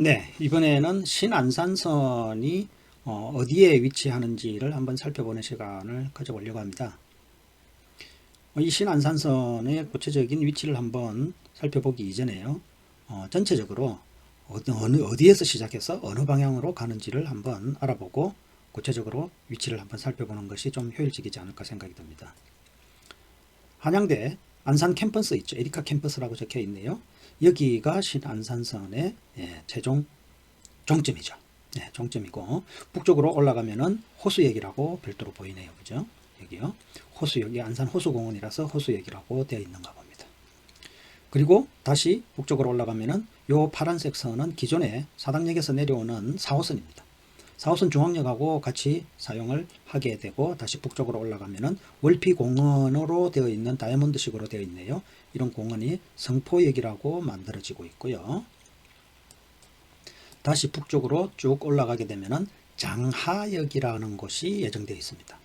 네, 이번에는 신안산선이 어디에 위치하는지를 한번 살펴보는 시간을 가져보려고 합니다. 이 신안산선의 구체적인 위치를 한번 살펴보기 이전에요. 전체적으로 어디에서 시작해서 어느 방향으로 가는지를 한번 알아보고 구체적으로 위치를 한번 살펴보는 것이 좀 효율적이지 않을까 생각이 듭니다. 한양대 안산 캠퍼스 있죠. 에리카 캠퍼스라고 적혀 있네요. 여기가 신안산선의 최종 종점이죠. 네, 종점이고 북쪽으로 올라가면은 호수역이라고 별도로 보이네요. 그죠? 여기요. 호수역이 안산 호수공원이라서 호수역이라고 되어 있는가 봅니다. 그리고 다시 북쪽으로 올라가면은 요 파란색 선은 기존에 사당역에서 내려오는 4호선입니다. 4호선 중앙역하고 같이 사용을 하게 되고 다시 북쪽으로 올라가면은 월피공원으로 되어 있는 다이아몬드식으로 되어 있네요. 이런 공원이 성포역이라고 만들어지고 있고요. 다시 북쪽으로 쭉 올라가게 되면은 장하역이라는 곳이 예정되어 있습니다.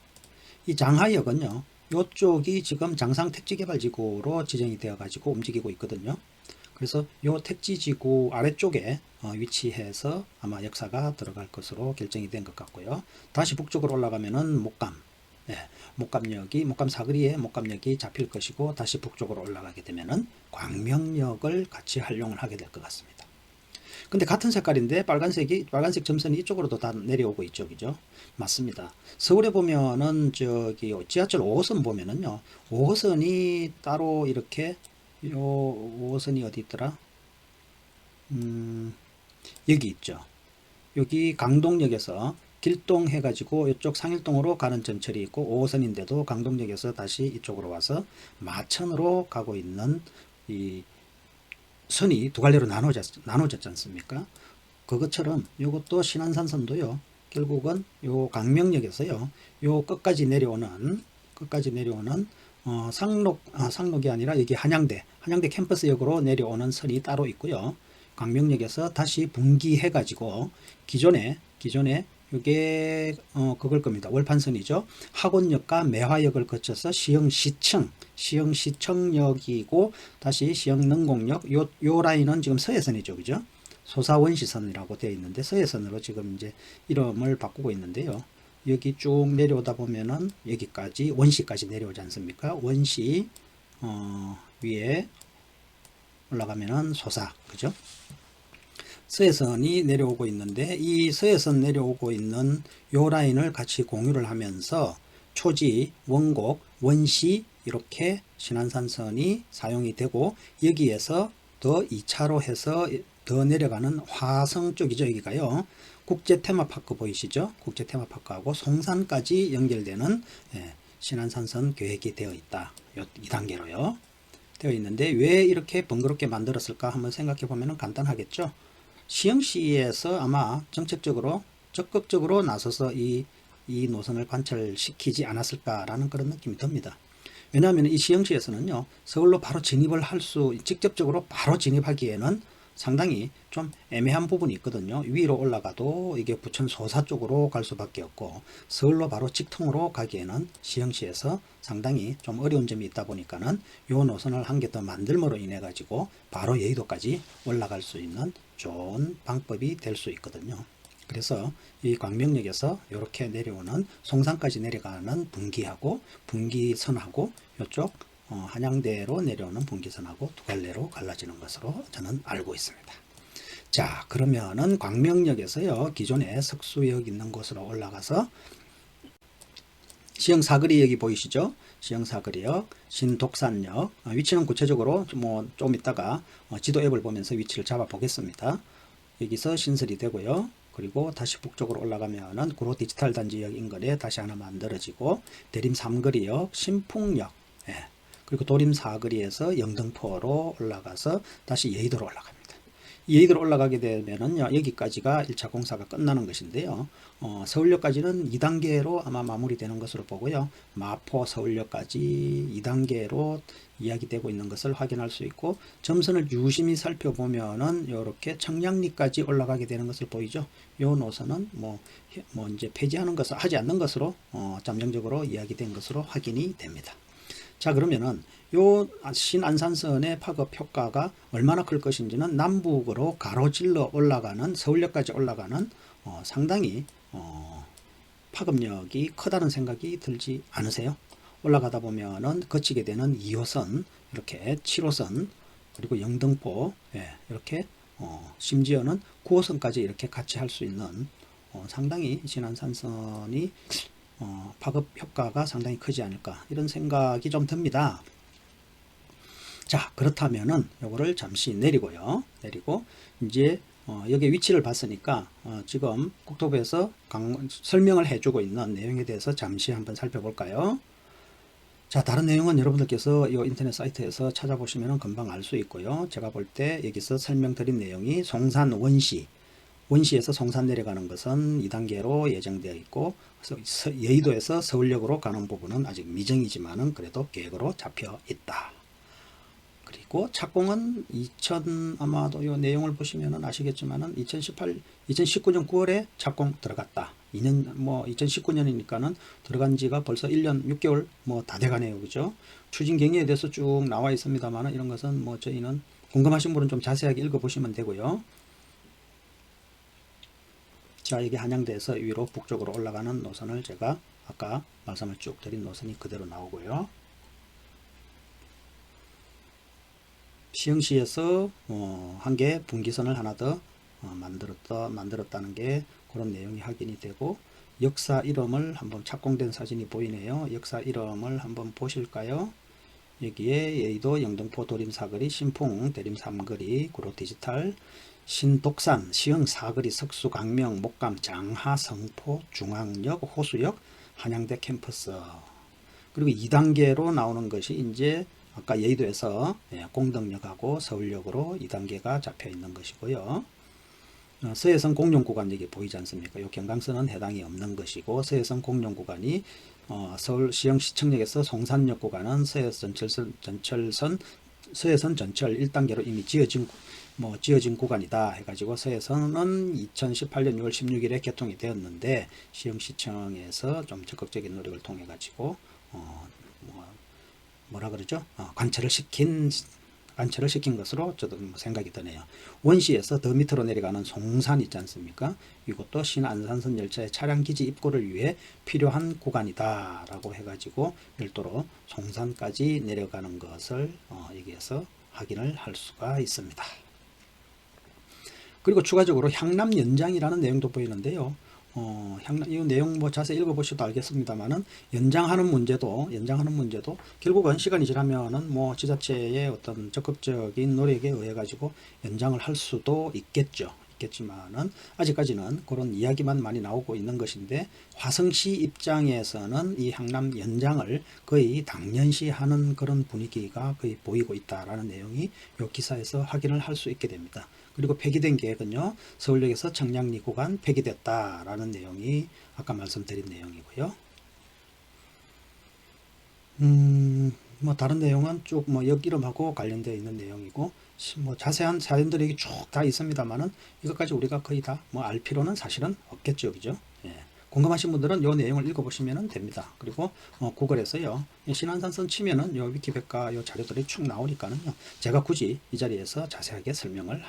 이 장하역은요, 이쪽이 지금 장상택지개발지구로 지정이 되어 가지고 움직이고 있거든요. 그래서 이 택지지구 아래쪽에 위치해서 아마 역사가 들어갈 것으로 결정이 된 것 같고요. 다시 북쪽으로 올라가면은 목감, 목감 사거리에 목감역이 잡힐 것이고 다시 북쪽으로 올라가게 되면은 광명역을 같이 활용을 하게 될 것 같습니다. 근데 같은 색깔인데 빨간색 점선이 이쪽으로도 다 내려오고 있죠. 그죠? 맞습니다. 서울에 보면은 저기 지하철 5호선 보면은요. 5호선이 따로 이렇게 요 5호선이 어디 있더라? 여기 있죠. 여기 강동역에서 길동 해가지고 이쪽 상일동으로 가는 전철이 있고 5호선인데도 강동역에서 다시 이쪽으로 와서 마천으로 가고 있는 이 선이 두 갈래로 나눠졌지 않습니까? 그것처럼 이것도 신안산선도요. 결국은 요 강명역에서요. 요 끝까지 내려오는 상록이 아니라 여기 한양대 캠퍼스역으로 내려오는 선이 따로 있고요. 강명역에서 다시 분기해 가지고 기존에 이게 그걸 겁니다. 월판선이죠. 학원역과 매화역을 거쳐서 시흥시청역이고 다시 시흥능곡역 요 라인은 지금 서해선이죠. 그죠? 소사원시선이라고 되어 있는데 서해선으로 지금 이제 이름을 바꾸고 있는데요. 여기 쭉 내려오다 보면은 여기까지 원시까지 내려오지 않습니까? 원시 위에 올라가면은 소사 그죠? 서해선이 내려오고 있는데 이 서해선 내려오고 있는 요 라인을 같이 공유를 하면서 초지, 원곡, 원시 이렇게 신안산선이 사용이 되고 여기에서 더 2차로 해서 더 내려가는 화성 쪽이죠. 여기가요. 국제 테마파크 보이시죠? 국제 테마파크하고 송산까지 연결되는 신안산선 계획이 되어 있다. 2단계로요. 되어 있는데 왜 이렇게 번거롭게 만들었을까 한번 생각해 보면 간단하겠죠. 시흥시에서 아마 정책적으로 적극적으로 나서서 이 노선을 관철시키지 않았을까라는 그런 느낌이 듭니다. 왜냐하면 이 시흥시에서는요, 서울로 바로 직접적으로 바로 진입하기에는 상당히 좀 애매한 부분이 있거든요. 위로 올라가도 이게 부천 소사 쪽으로 갈 수밖에 없고 서울로 바로 직통으로 가기에는 시흥시에서 상당히 좀 어려운 점이 있다 보니까는 요 노선을 한 개 더 만들므로 인해 가지고 바로 여의도까지 올라갈 수 있는 좋은 방법이 될 수 있거든요. 그래서 이 광명역에서 이렇게 내려오는 송산까지 내려가는 분기하고 분기선하고 이쪽 한양대로 내려오는 분기선하고 두 갈래로 갈라지는 것으로 저는 알고 있습니다. 자, 그러면은 광명역에서요, 기존에 석수역 있는 곳으로 올라가서 시흥사거리역이 보이시죠? 시흥사거리역, 신독산역, 위치는 구체적으로 좀 이따가 지도 앱을 보면서 위치를 잡아 보겠습니다. 여기서 신설이 되고요. 그리고 다시 북쪽으로 올라가면은 구로 디지털 단지역 인근에 다시 하나 만들어지고 대림 3거리역, 신풍역, 그리고 도림 4거리에서 영등포로 올라가서 다시 여의도로 올라갑니다. 여의도로 올라가게 되면은요, 여기까지가 1차 공사가 끝나는 것인데요. 서울역까지는 2단계로 아마 마무리되는 것으로 보고요. 마포 서울역까지 2단계로 이야기되고 있는 것을 확인할 수 있고, 점선을 유심히 살펴보면은 이렇게 청량리까지 올라가게 되는 것을 보이죠. 이 노선은 이제 폐지하는 것을 하지 않는 것으로 잠정적으로 이야기된 것으로 확인이 됩니다. 자, 그러면은 요 신안산선의 파급 효과가 얼마나 클 것인지는 남북으로 가로질러 올라가는 서울역까지 올라가는 상당히 파급력이 크다는 생각이 들지 않으세요? 올라가다 보면은 거치게 되는 2호선, 이렇게 7호선, 그리고 영등포, 이렇게 심지어는 9호선까지 이렇게 같이 할 수 있는 상당히 신안산선이 파급 효과가 상당히 크지 않을까 이런 생각이 좀 듭니다. 자, 그렇다면은 요거를 잠시 내리고요. 내리고 이제 여기 위치를 봤으니까 지금 국토부에서 설명을 해주고 있는 내용에 대해서 잠시 한번 살펴볼까요? 자, 다른 내용은 여러분들께서 이 인터넷 사이트에서 찾아보시면 금방 알 수 있고요. 제가 볼 때 여기서 설명드린 내용이 송산 원시에서 송산 내려가는 것은 2단계로 예정되어 있고, 여의도에서 서울역으로 가는 부분은 아직 미정이지만은 그래도 계획으로 잡혀 있다. 그리고 착공은 아마도 이 내용을 보시면은 아시겠지만은 2019년 9월에 착공 들어갔다. 2019년이니까는 들어간 지가 벌써 1년 6개월 다 돼가네요. 그죠? 추진 경위에 대해서 쭉 나와 있습니다만은 이런 것은 저희는 궁금하신 분은 좀 자세하게 읽어보시면 되고요. 자, 이게 한양대에서 위로 북쪽으로 올라가는 노선을 제가 아까 말씀을 쭉 드린 노선이 그대로 나오고요. 시흥시에서 한 개 분기선을 하나 더 만들었다는 게 그런 내용이 확인이 되고, 역사 이름을 한번 착공된 사진이 보이네요. 역사 이름을 한번 보실까요? 여기에 여의도 영등포 도림 사거리, 신풍 대림 삼거리, 구로 디지털, 신독산, 시흥 사거리, 석수, 강명, 목감, 장하, 성포, 중앙역, 호수역, 한양대 캠퍼스. 그리고 2단계로 나오는 것이 이제 아까 여의도에서 공덕역하고 서울역으로 2단계가 잡혀 있는 것이고요. 서해선 공용 구간 여기 보이지 않습니까? 이 경강선은 해당이 없는 것이고, 서해선 공용 구간이 서울 시흥시청역에서 송산역 구간은 서해선 전철 1단계로 이미 지어진 구간이다 해가지고 서해선은 2018년 6월 16일에 개통이 되었는데, 시흥시청에서 좀 적극적인 노력을 통해 가지고 뭐라 그러죠? 관철을 시킨 것으로 저도 생각이 드네요. 원시에서 더 밑으로 내려가는 송산 있지 않습니까? 이것도 신안산선 열차의 차량 기지 입고를 위해 필요한 구간이다 라고 해가지고 별도로 송산까지 내려가는 것을 여기에서 확인을 할 수가 있습니다. 그리고 추가적으로 향남 연장이라는 내용도 보이는데요. 이 내용 자세히 읽어보셔도 알겠습니다만은 연장하는 문제도 결국은 시간이 지나면은 지자체의 어떤 적극적인 노력에 의해 가지고 연장을 할 수도 있겠지만은 아직까지는 그런 이야기만 많이 나오고 있는 것인데, 화성시 입장에서는 이 향남 연장을 거의 당연시하는 그런 분위기가 거의 보이고 있다라는 내용이 이 기사에서 확인을 할 수 있게 됩니다. 그리고 폐기된 계획은요, 서울역에서 청량리 구간 폐기됐다라는 내용이 아까 말씀드린 내용이고요. 다른 내용은 쭉 역 이름하고 관련되어 있는 내용이고, 자세한 사연들이 쭉 다 있습니다만은 이것까지 우리가 거의 다 알 필요는 사실은 없겠죠, 그죠? 궁금하신 분들은 이 내용을 읽어보시면 됩니다. 그리고 구글에서요, 신안산선 치면은 요 위키백과 요 자료들이 쭉 나오니까는요, 제가 굳이 이 자리에서 자세하게 설명을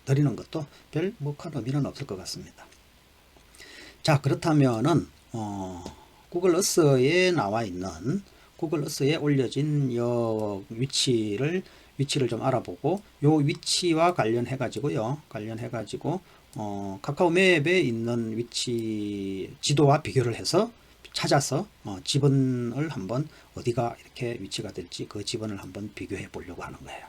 드리는 것도 별 큰 의미는 없을 것 같습니다. 자, 그렇다면은 구글 어스에 나와 있는, 구글 어스에 올려진 요 위치를 좀 알아보고, 요 위치와 관련해 가지고요, 카카오 맵에 있는 위치 지도와 비교를 해서 찾아서 지번을 한번 어디가 이렇게 위치가 될지 그 지번을 한번 비교해 보려고 하는 거예요.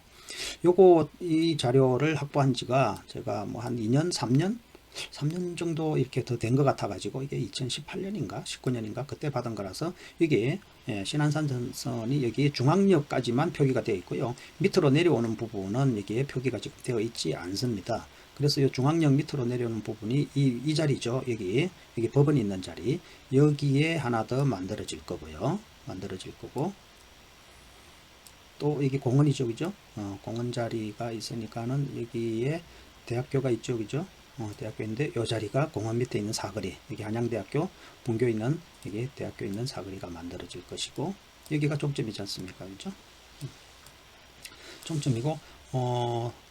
이 자료를 확보한 지가 제가 한 2년, 3년 정도 이렇게 더 된 것 같아 가지고, 이게 2018년인가 19년인가 그때 받은 거라서, 이게 신안산선이 여기 중앙역까지만 표기가 되어 있고요, 밑으로 내려오는 부분은 여기에 표기가 지금 되어 있지 않습니다. 그래서 이 중앙역 밑으로 내려오는 부분이 이 자리죠. 여기 법원이 있는 자리, 여기에 하나 더 만들어질 거고요. 또 여기 공원이죠, 그죠? 공원 자리가 있으니까는 여기에 대학교가 있죠, 그죠? 대학교인데 이 자리가 공원 밑에 있는 사거리, 여기 한양대학교 분교 있는 여기 대학교 있는 사거리가 만들어질 것이고, 여기가 종점이지 않습니까? 그죠? 종점이고,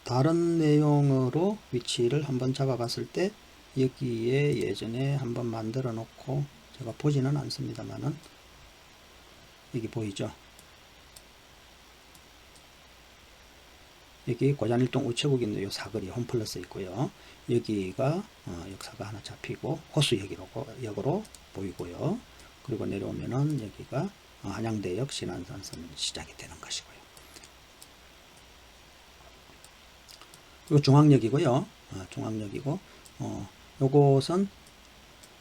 다른 내용으로 위치를 한번 잡아봤을 때 여기에 예전에 한번 만들어 놓고 제가 보지는 않습니다만은 여기 보이죠? 여기 고잔일동 우체국 있는 요 사거리 홈플러스 있고요. 여기가 역사가 하나 잡히고 호수역으로 보이고요. 그리고 내려오면은 여기가 한양대역 신안산선 시작이 되는 것이고요. 그리고 중앙역이고요. 중앙역이고 요것은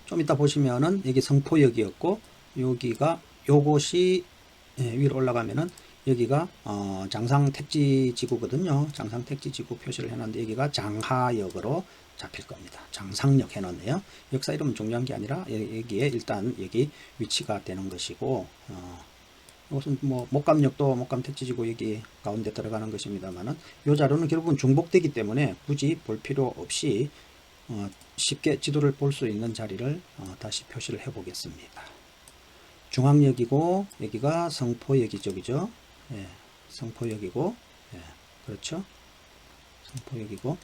좀 이따 보시면은 여기 성포역이었고 여기가 요것이 위로 올라가면은 여기가 장상택지지구거든요. 장상택지지구 표시를 해놨는데 여기가 장하역으로 잡힐 겁니다. 장상역 해놨네요. 역사 이름 중요한 게 아니라 여기에 일단 여기 위치가 되는 것이고 이것은 뭐 목감역도 목감택지지구 여기 가운데 들어가는 것입니다만은 이 자료는 결국은 중복되기 때문에 굳이 볼 필요 없이 쉽게 지도를 볼 수 있는 자리를 다시 표시를 해 보겠습니다. 중앙역이고 여기가 성포역이죠, 그죠? 예, 성포역이고, 예, 그렇죠? 성포역이고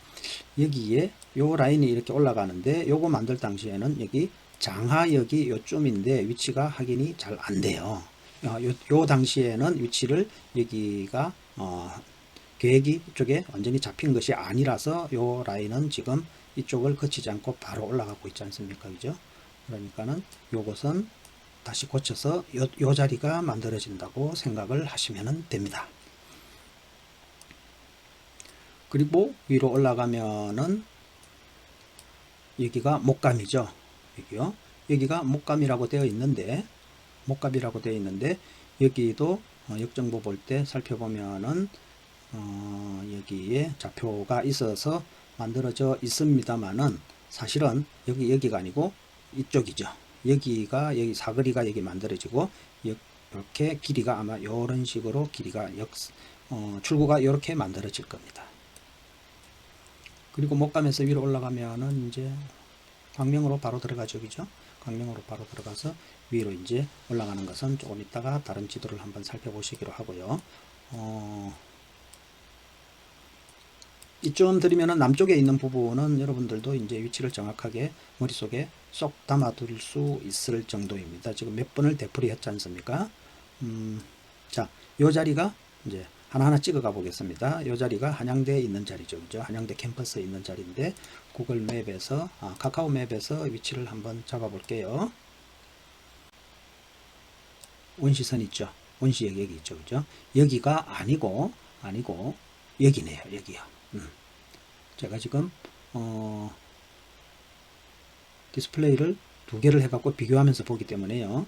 여기에 요 라인이 이렇게 올라가는데 요거 만들 당시에는 여기 장하역이 요쯤인데 위치가 확인이 잘 안 돼요. 요 당시에는 위치를 여기가 계획이 이쪽에 완전히 잡힌 것이 아니라서 요 라인은 지금 이쪽을 거치지 않고 바로 올라가고 있지 않습니까? 그죠? 그러니까는 요것은 다시 고쳐서 요 자리가 만들어진다고 생각을 하시면 됩니다. 그리고 위로 올라가면은 여기가 목감이죠. 여기요. 여기가 목감이라고 되어 있는데 여기도 역정보 볼 때 살펴보면은 여기에 좌표가 있어서 만들어져 있습니다만은 사실은 여기가 아니고 이쪽이죠. 여기가 여기 사거리가 여기 만들어지고 이렇게 길이가 아마 이런 식으로 길이가 출구가 이렇게 만들어질 겁니다. 그리고 목감에서 위로 올라가면은 이제 광명으로 바로 들어가죠, 그죠? 광명으로 바로 들어가서 위로 이제 올라가는 것은 조금 있다가 다른 지도를 한번 살펴보시기로 하고요. 이쯤 들으면은 남쪽에 있는 부분은 여러분들도 이제 위치를 정확하게 머릿속에 쏙 담아둘 수 있을 정도입니다. 지금 몇 번을 되풀이 했지 않습니까? 자, 요 자리가 이제 하나하나 찍어가 보겠습니다. 요 자리가 한양대에 있는 자리죠. 그죠? 한양대 캠퍼스에 있는 자리인데 구글 맵에서, 카카오 맵에서 위치를 한번 잡아 볼게요. 원시선 있죠? 원시역 여기 있죠. 그죠? 여기가 아니고 여기네요. 여기요. 제가 지금 디스플레이를 두 개를 해갖고 비교하면서 보기 때문에요.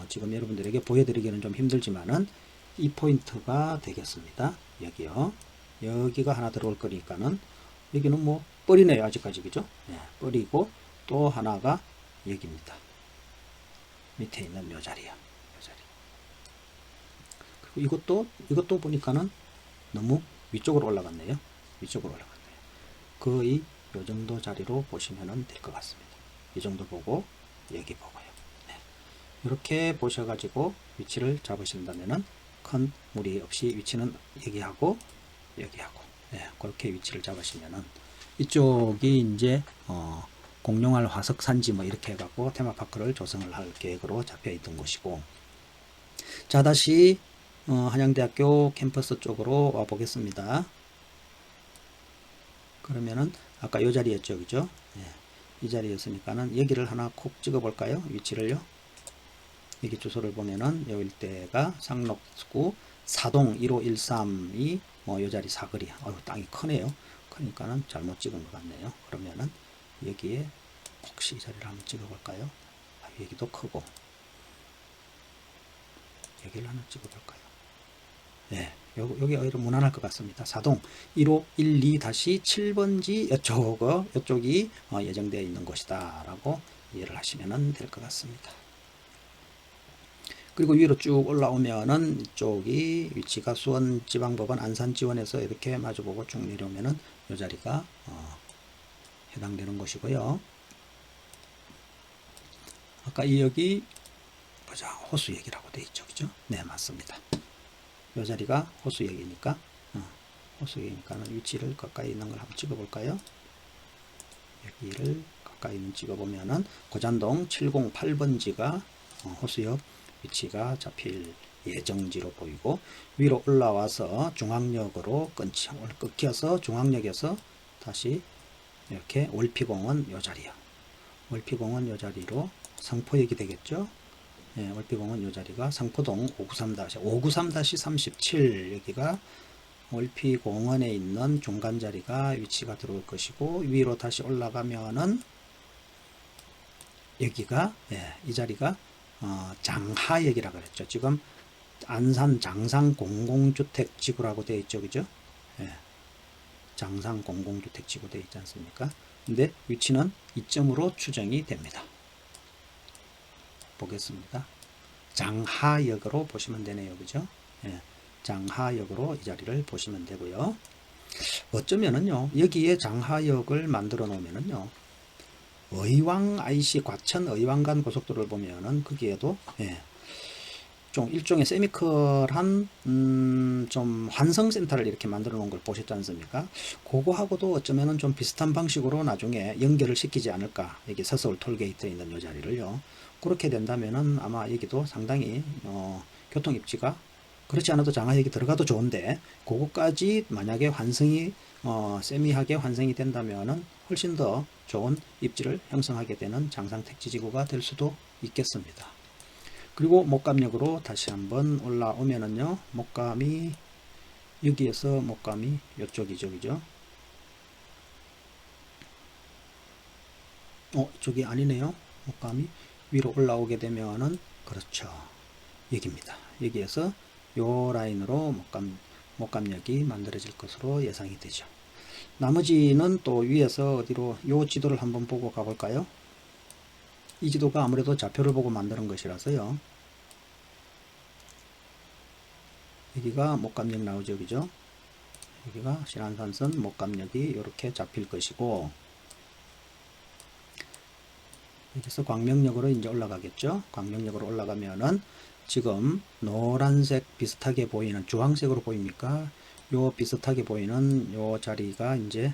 지금 여러분들에게 보여드리기는 좀 힘들지만은 이 포인트가 되겠습니다. 여기요. 여기가 하나 들어올 거니까는 여기는 뭐 뻘이네요. 아직까지 그죠? 네, 뻘이고 또 하나가 여기입니다. 밑에 있는 요 자리요. 요 자리. 그리고 이것도 보니까는 너무 위쪽으로 올라갔네요. 위쪽으로 올라갔네요. 거의 요 정도 자리로 보시면 될 것 같습니다. 이 정도 보고 여기 보고요. 네. 이렇게 보셔가지고 위치를 잡으신다면은 큰 무리 없이 위치는 여기하고 네, 그렇게 위치를 잡으시면은 이쪽이 이제 공룡알 화석산지 뭐 이렇게 해갖고 테마파크를 조성을 할 계획으로 잡혀 있던 곳이고, 자 다시 한양대학교 캠퍼스 쪽으로 와 보겠습니다. 그러면은 아까 이 자리였죠, 그죠? 네. 이 자리였으니까는 여기를 하나 콕 찍어 볼까요? 위치를요. 여기 주소를 보면은 요 일대가 상록구 사동 1513이 뭐 요 자리 사거리. 땅이 크네요. 그러니까는 잘못 찍은 것 같네요. 그러면은 여기에 혹시 이 자리를 한번 찍어 볼까요? 여기도 크고 여기를 하나 찍어 볼까요? 네, 여기 오히려 무난할 것 같습니다. 사동 1512-7번지 이쪽이 예정되어 있는 곳이다 라고 이해를 하시면 될 것 같습니다. 그리고 위로 쭉 올라오면은 이쪽이 위치가 수원지방법원 안산지원에서 이렇게 마주보고 쭉 내려오면은 이 자리가 해당되는 곳이고요. 아까 여기 보자. 호수역이라고 돼 있죠. 그죠? 네, 맞습니다. 이 자리가 호수역이니까, 호수역이니까는 위치를 가까이 있는 걸 한번 찍어 볼까요? 여기를 가까이 있는 찍어 보면은 고잔동 708번지가 호수역 위치가 잡힐 예정지로 보이고, 위로 올라와서 중앙역으로 끊겨서 중앙역에서 다시 이렇게 월피공원 요 자리요. 월피공원 요 자리로 상포역이 되겠죠. 예, 월피공원 요 자리가 상포동 593-37 여기가 월피공원에 있는 중간 자리가 위치가 들어올 것이고, 위로 다시 올라가면은 여기가 이 자리가 장하역이라고 그랬죠. 지금 안산 장상 공공주택 지구라고 되어 있죠. 그죠? 예, 장상 공공주택 지구 되어 있지 않습니까? 근데 위치는 이점으로 추정이 됩니다. 보겠습니다. 장하역으로 보시면 되네요. 그죠? 예, 장하역으로 이 자리를 보시면 되고요. 어쩌면은요, 여기에 장하역을 만들어 놓으면은요, 의왕 IC 과천 의왕간 고속도로를 보면은 거기에도 좀 일종의 세미컬한 좀 환성센터를 이렇게 만들어 놓은 걸 보셨지 않습니까? 그거하고도 어쩌면은 좀 비슷한 방식으로 나중에 연결을 시키지 않을까. 여기 서서울 톨게이트에 있는 이 자리를요. 그렇게 된다면은 아마 여기도 상당히 교통 입지가 그렇지 않아도 장하역이 들어가도 좋은데, 그거까지 만약에 환승이 세미하게 환승이 된다면은 훨씬 더 좋은 입지를 형성하게 되는 장상 택지지구가 될 수도 있겠습니다. 그리고 목감역으로 다시 한번 올라오면은요, 목감이 여기에서 목감이 이쪽이죠. 그죠? 저기 아니네요. 목감이 위로 올라오게 되면은, 그렇죠, 여기입니다. 여기에서 요 라인으로 목감역이 만들어질 것으로 예상이 되죠. 나머지는 또 위에서 어디로 요 지도를 한번 보고 가볼까요? 이 지도가 아무래도 좌표를 보고 만드는 것이라서요. 여기가 목감역 나오죠. 그죠? 여기가 신안산선 목감역이 이렇게 잡힐 것이고, 여기서 광명역으로 이제 올라가겠죠. 광명역으로 올라가면은 지금 노란색 비슷하게 보이는, 주황색으로 보입니까? 요 비슷하게 보이는 요 자리가 이제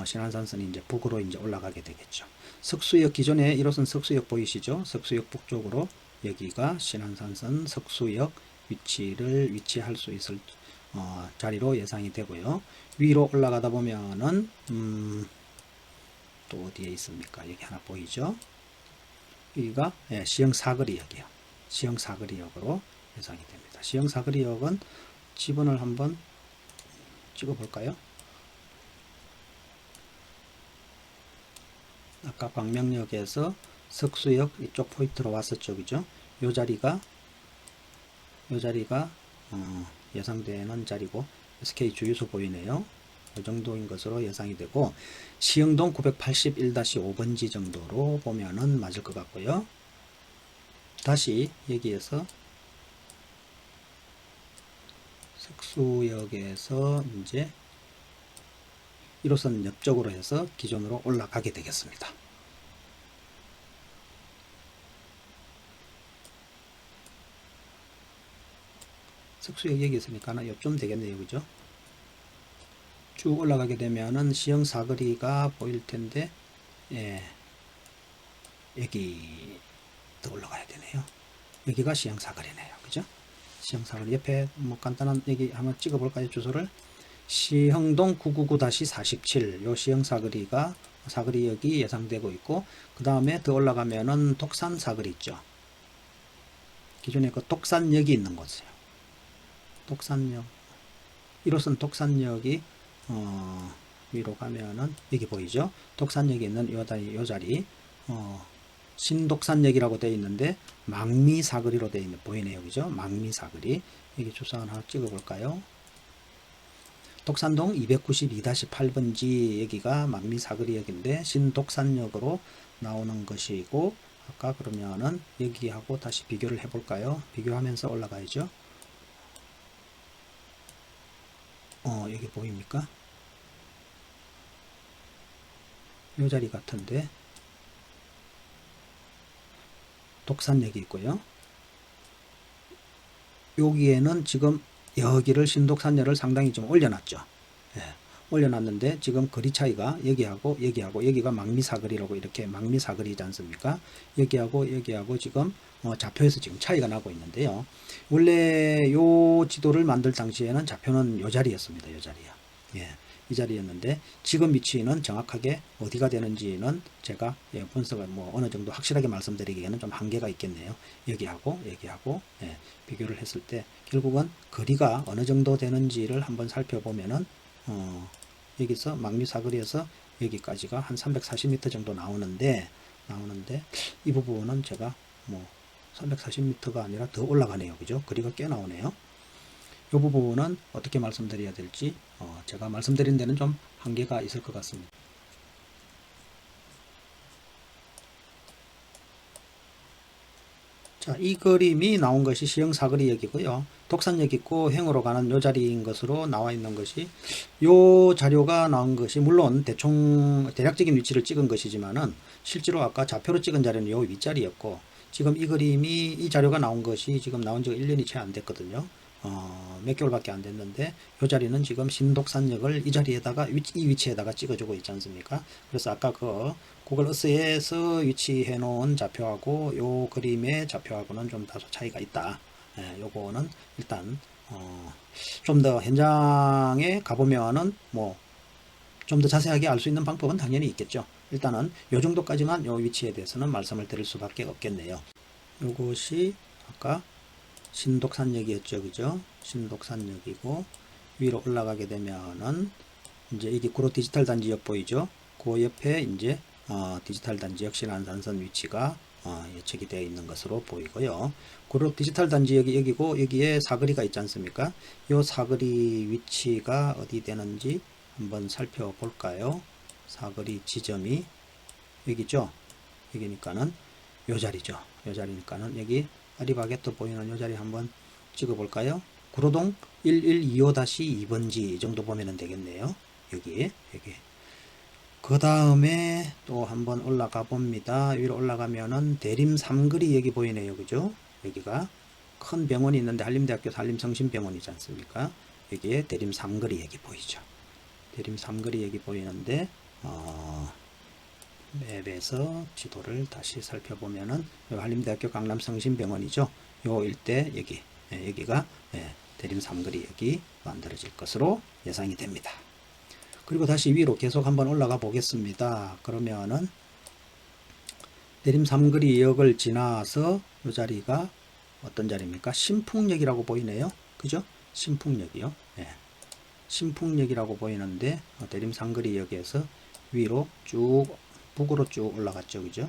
신안산선이 이제 북으로 이제 올라가게 되겠죠. 석수역, 기존에 1호선 석수역 보이시죠? 석수역 북쪽으로 여기가 신안산선 석수역 위치할 수 있을 자리로 예상이 되고요. 위로 올라가다 보면은 또 어디에 있습니까? 여기 하나 보이죠? 여기가 시흥사거리역이요. 시흥사거리역으로 예상이 됩니다. 시흥사거리역은 지번을 한번 찍어 볼까요? 아까 광명역에서 석수역 이쪽 포인트로 왔었죠. 그죠? 요 자리가 예상되는 자리고, SK 주유소 보이네요. 이 정도인 것으로 예상이 되고, 시흥동 981-5번지 정도로 보면은 맞을 것 같고요. 다시 여기에서 석수역에서 이제 1호선 옆쪽으로 해서 기존으로 올라가게 되겠습니다. 석수역 여기 있으니까 옆좀 되겠네요. 그죠? 쭉 올라가게 되면은 시흥 사거리가 보일 텐데, 여기 더 올라가야 되네요. 여기가 시흥 사거리네요. 그죠? 시흥 사거리 옆에 뭐 간단한 여기 한번 찍어 볼까요? 주소를. 시흥동 999-47 요 시흥 사거리역이 예상되고 있고, 그 다음에 더 올라가면은 독산 사거리 있죠. 기존에 그 독산역이 있는 곳이에요. 독산역 1호선 독산역이 위로 가면은 여기 보이죠? 독산역에 있는 요 자리 신독산역이라고 되어 있는데 망미사거리로 되어 있는 보이네요. 그죠? 망미사거리. 여기 주소 하나 찍어 볼까요? 독산동 292-8번지 여기가 망미사거리역인데 신독산역으로 나오는 것이고, 아까 그러면은 여기하고 다시 비교를 해 볼까요? 비교하면서 올라가야죠. 여기 보입니까? 요 자리 같은데 독산역이 있고요. 여기에는 지금 여기를 신독산열을 상당히 좀 올려놨죠. 예, 올려놨는데 지금 거리 차이가 여기하고 여기가 망미사거리라고 이렇게 망미사거리지 않습니까? 여기하고 지금 좌표에서 지금 차이가 나고 있는데요. 원래 요 지도를 만들 당시에는 좌표는 요 자리였습니다. 요 자리야. 예, 이 자리였는데 지금 위치는 정확하게 어디가 되는지는 제가 분석을 어느 정도 확실하게 말씀드리기에는 좀 한계가 있겠네요. 여기하고 예, 비교를 했을 때 결국은 거리가 어느 정도 되는지를 한번 살펴보면은 여기서 망미사거리에서 여기까지가 한 340m 정도 나오는데 이 부분은 제가 340m가 아니라 더 올라가네요. 그죠? 거리가 꽤 나오네요. 이 부분은 어떻게 말씀드려야 될지 제가 말씀드린 데는 좀 한계가 있을 것 같습니다. 자, 이 그림이 나온 것이 시흥사거리역이고요. 독산역 있고 행으로 가는 요 자리인 것으로 나와 있는 것이 요 자료가 나온 것이 물론 대략적인 위치를 찍은 것이지만은 실제로 아까 좌표로 찍은 자리는 요 윗자리였고 지금 이 그림이 이 자료가 나온 것이 지금 나온 지가 1년이 채 안 됐거든요. 몇 개월밖에 안 됐는데 이 자리는 지금 신독산역을 이 자리에다가 이 위치에다가 찍어주고 있지 않습니까? 그래서 아까 그 구글 어스에서 위치해 놓은 좌표하고 요 그림의 좌표하고는 좀 다소 차이가 있다. 예, 요거는 일단 좀 더 현장에 가보면은 좀 더 자세하게 알 수 있는 방법은 당연히 있겠죠. 일단은 요 정도까지만 요 위치에 대해서는 말씀을 드릴 수밖에 없겠네요. 요것이 아까 신독산역이었죠. 그죠? 신독산역이고 위로 올라가게 되면은 이제 이게 구로 디지털 단지역 보이죠? 그 옆에 이제 디지털 단지역 신안산선 위치가 예측이 되어 있는 것으로 보이고요. 구로 디지털 단지역이 여기고 여기에 사거리가 있지 않습니까? 이 사거리 위치가 어디 되는지 한번 살펴볼까요? 사거리 지점이 여기죠? 여기니까는 요 자리죠. 요 자리니까는 여기 아리바게뜨 보이는 요 자리 한번 찍어 볼까요? 구로동 1125-2번지 정도 보면 되겠네요. 여기. 그 다음에 또 한번 올라가 봅니다. 위로 올라가면은 대림 삼거리 여기 보이네요. 그죠? 여기가 큰 병원이 있는데 한림대학교 한림성심병원이지 않습니까? 여기에 대림 삼거리 여기 보이죠? 대림 삼거리 여기 보이는데 맵에서 지도를 다시 살펴보면은 한림대학교 강남성심병원이죠. 요 일대 여기가 대림 삼거리 여기 만들어질 것으로 예상이 됩니다. 그리고 다시 위로 계속 한번 올라가 보겠습니다. 그러면은 대림 삼거리역을 지나서 이 자리가 어떤 자리입니까? 신풍역이라고 보이네요. 그죠? 신풍역이요. 신풍역이라고 보이는데 대림 삼거리역에서 위로 쭉 북으로 쭉 올라갔죠. 그죠?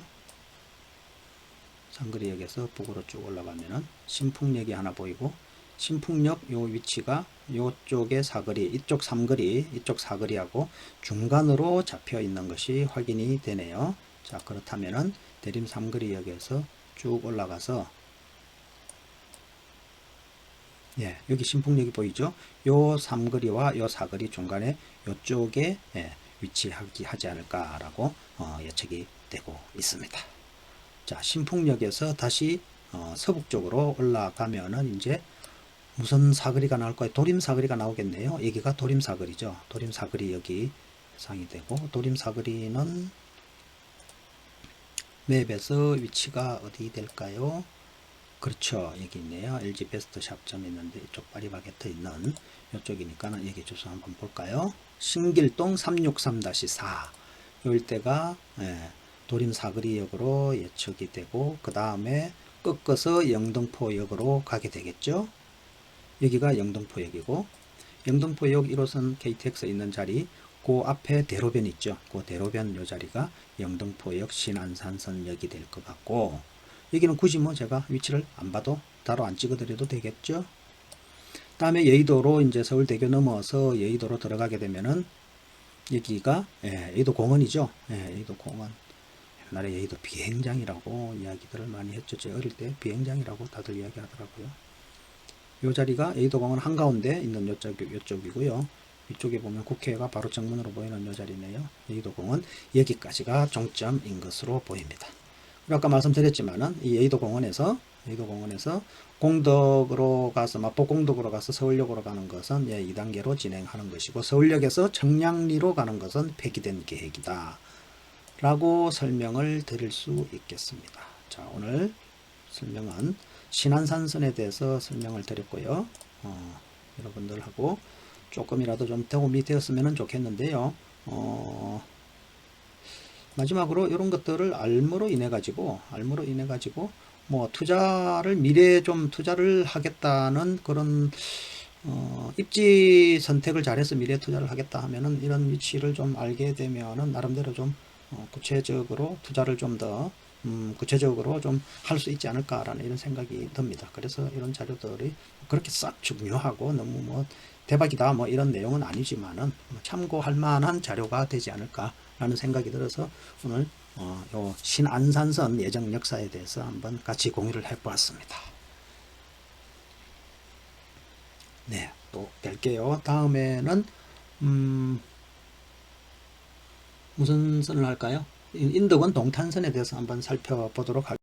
삼거리역에서 북으로 쭉 올라가면은 신풍역이 하나 보이고 신풍역 요 위치가 요쪽의 사거리, 이쪽 삼거리, 이쪽 사거리하고 중간으로 잡혀 있는 것이 확인이 되네요. 자, 그렇다면은 대림 삼거리역에서 쭉 올라가서 여기 신풍역이 보이죠? 요 삼거리와 요 사거리 중간에 요쪽에 위치하지 않을까라고 예측이 되고 있습니다. 자, 신풍역에서 다시 서북쪽으로 올라가면은 이제 무슨 사거리가 나올까요? 도림사거리가 나오겠네요. 여기가 도림사거리죠. 도림사거리 여기 예상이 되고 도림사거리는 맵에서 위치가 어디 될까요? 그렇죠. 여기 있네요. LG 베스트샵점 있는데 이쪽 파리바게뜨 있는 이쪽이니까 여기 주소 한번 볼까요? 신길동 363-4 요 일대가 도림사거리역으로 예측이 되고 그 다음에 꺾어서 영등포역으로 가게 되겠죠. 여기가 영등포역이고 영등포역 1호선 KTX 있는 자리 그 앞에 대로변 있죠. 그 대로변 요 자리가 영등포역 신안산선역이 될 것 같고 여기는 굳이 제가 위치를 안 봐도 따로 안 찍어 드려도 되겠죠. 다음에 여의도로 이제 서울대교 넘어서 여의도로 들어가게 되면은 여기가 여의도 공원이죠. 여의도 공원. 옛날에 여의도 비행장이라고 이야기들을 많이 했죠. 제 어릴 때 비행장이라고 다들 이야기하더라고요. 요 자리가 여의도 공원 한가운데 있는 요쪽이고요. 이쪽에 보면 국회가 바로 정문으로 보이는 요 자리네요. 여의도 공원 여기까지가 종점인 것으로 보입니다. 아까 말씀드렸지만은 이 여의도 공원에서 여의도공원에서 공덕으로 가서 마포 공덕으로 가서 서울역으로 가는 것은 2단계로 진행하는 것이고 서울역에서 청량리로 가는 것은 폐기된 계획이다 라고 설명을 드릴 수 있겠습니다. 자, 오늘 설명은 신안산선에 대해서 설명을 드렸고요. 여러분들하고 조금이라도 좀 도움이 되었으면 좋겠는데요. 마지막으로 이런 것들을 알므로 인해 가지고 뭐 투자를 미래에 좀 투자를 하겠다는 그런 입지 선택을 잘해서 미래 투자를 하겠다 하면은 이런 위치를 좀 알게 되면은 나름대로 좀 구체적으로 투자를 좀 더 구체적으로 좀 할 수 있지 않을까라는 이런 생각이 듭니다. 그래서 이런 자료들이 그렇게 싹 중요하고 너무 뭐 대박이다 뭐 이런 내용은 아니지만은 참고할 만한 자료가 되지 않을까라는 생각이 들어서 오늘 요 신안산선 예정 역사에 대해서 한번 같이 공유를 해보았습니다. 네, 또 뵐게요. 다음에는 무슨 선을 할까요? 인덕원 동탄선에 대해서 한번 살펴보도록 하겠습니다.